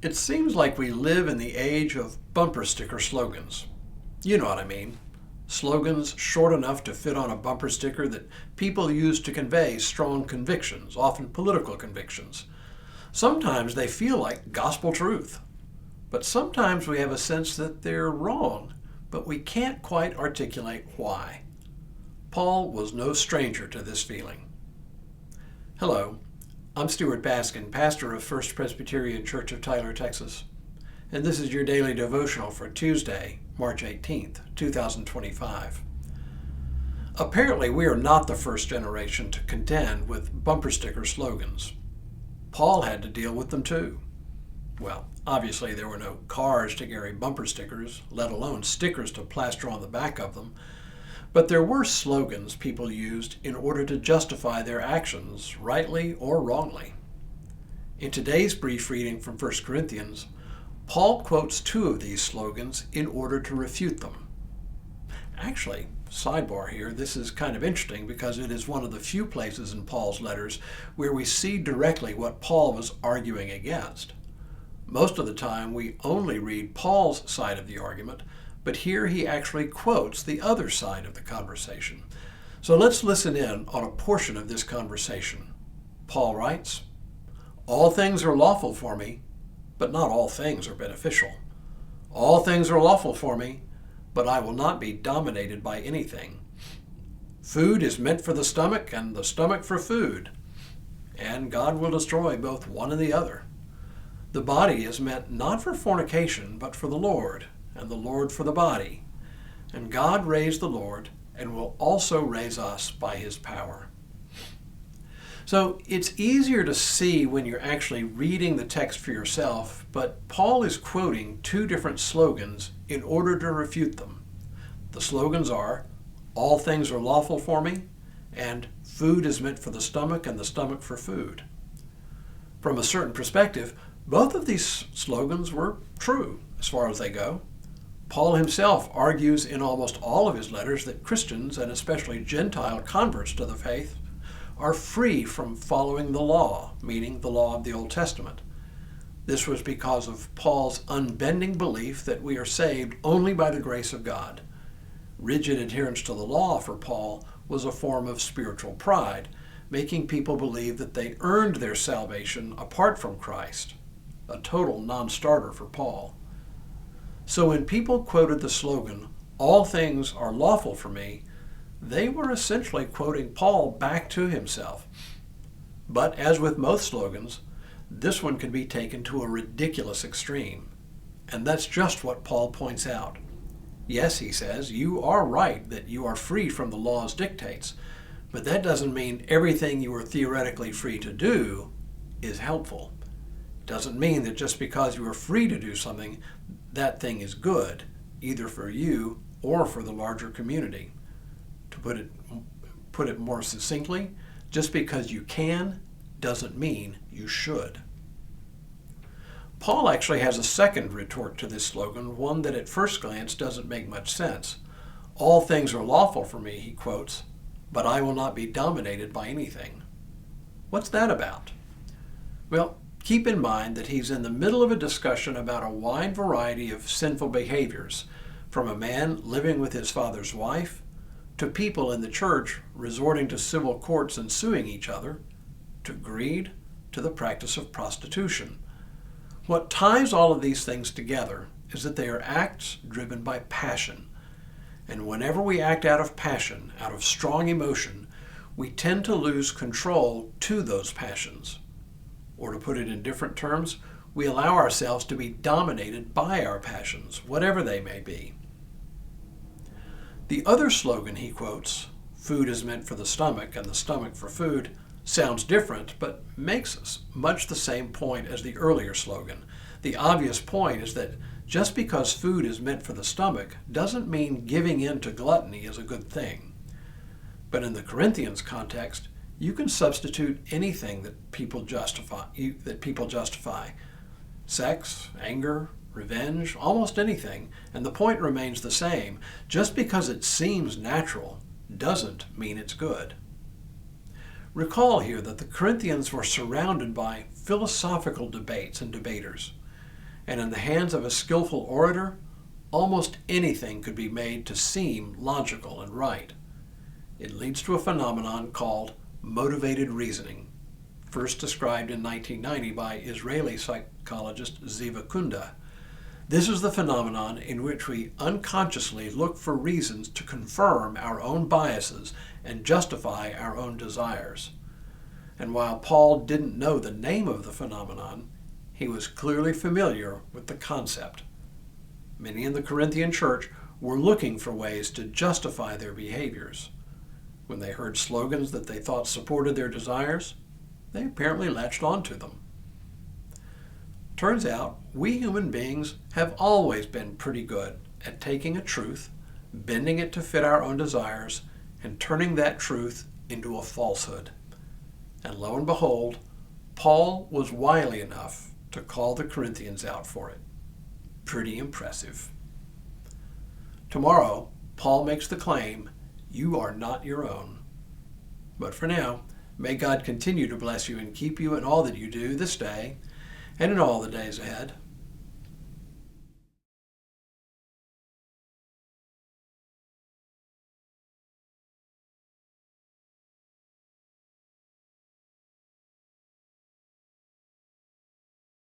It seems like we live in the age of bumper sticker slogans. You know what I mean. Slogans short enough to fit on a bumper sticker that people use to convey strong convictions, often political convictions. Sometimes they feel like gospel truth, but sometimes we have a sense that they're wrong, but we can't quite articulate why. Paul was no stranger to this feeling. Hello, I'm Stuart Baskin, pastor of First Presbyterian Church of Tyler, Texas, and this is your daily devotional for Tuesday, March 18th, 2025. Apparently, we are not the first generation to contend with bumper sticker slogans. Paul had to deal with them too. Well, obviously there were no cars to carry bumper stickers, let alone stickers to plaster on the back of them, but there were slogans people used in order to justify their actions, rightly or wrongly. In today's brief reading from 1 Corinthians, Paul quotes two of these slogans in order to refute them. Actually, sidebar here, this is kind of interesting because it is one of the few places in Paul's letters where we see directly what Paul was arguing against. Most of the time we only read Paul's side of the argument, but here he actually quotes the other side of the conversation. So let's listen in on a portion of this conversation. Paul writes, "All things are lawful for me, but not all things are beneficial. All things are lawful for me, but I will not be dominated by anything. Food is meant for the stomach, and the stomach for food, and God will destroy both one and the other. The body is meant not for fornication, but for the Lord, and the Lord for the body. And God raised the Lord, and will also raise us by his power." So it's easier to see when you're actually reading the text for yourself, but Paul is quoting two different slogans in order to refute them. The slogans are, "All things are lawful for me," and "Food is meant for the stomach, and the stomach for food." From a certain perspective, both of these slogans were true as far as they go. Paul himself argues in almost all of his letters that Christians, and especially Gentile converts to the faith, are free from following the law, meaning the law of the Old Testament. This was because of Paul's unbending belief that we are saved only by the grace of God. Rigid adherence to the law for Paul was a form of spiritual pride, making people believe that they earned their salvation apart from Christ, a total non-starter for Paul. So when people quoted the slogan, "All things are lawful for me," they were essentially quoting Paul back to himself. But as with most slogans, this one can be taken to a ridiculous extreme. And that's just what Paul points out. Yes, he says, you are right that you are free from the law's dictates, but that doesn't mean everything you are theoretically free to do is helpful. It doesn't mean that just because you are free to do something, that thing is good, either for you or for the larger community. To put it more succinctly, just because you can doesn't mean you should. Paul actually has a second retort to this slogan, one that at first glance doesn't make much sense. "All things are lawful for me," he quotes, "but I will not be dominated by anything." What's that about? Well, keep in mind that he's in the middle of a discussion about a wide variety of sinful behaviors, from a man living with his father's wife, to people in the church resorting to civil courts and suing each other, to greed, to the practice of prostitution. What ties all of these things together is that they are acts driven by passion. And whenever we act out of passion, out of strong emotion, we tend to lose control to those passions. Or to put it in different terms, we allow ourselves to be dominated by our passions, whatever they may be. The other slogan he quotes, "Food is meant for the stomach, and the stomach for food," sounds different, but makes much the same point as the earlier slogan. The obvious point is that just because food is meant for the stomach doesn't mean giving in to gluttony is a good thing. But in the Corinthians context, you can substitute anything that people justify. Sex, anger, revenge, almost anything, and the point remains the same. Just because it seems natural doesn't mean it's good. Recall here that the Corinthians were surrounded by philosophical debates and debaters. And in the hands of a skillful orator, almost anything could be made to seem logical and right. It leads to a phenomenon called motivated reasoning, first described in 1990 by Israeli psychologist Ziva Kunda. This is the phenomenon in which we unconsciously look for reasons to confirm our own biases and justify our own desires. And while Paul didn't know the name of the phenomenon, he was clearly familiar with the concept. Many in the Corinthian church were looking for ways to justify their behaviors. When they heard slogans that they thought supported their desires, they apparently latched onto them. Turns out, we human beings have always been pretty good at taking a truth, bending it to fit our own desires, and turning that truth into a falsehood. And lo and behold, Paul was wily enough to call the Corinthians out for it. Pretty impressive. Tomorrow, Paul makes the claim, "You are not your own." But for now, may God continue to bless you and keep you in all that you do this day and in all the days ahead.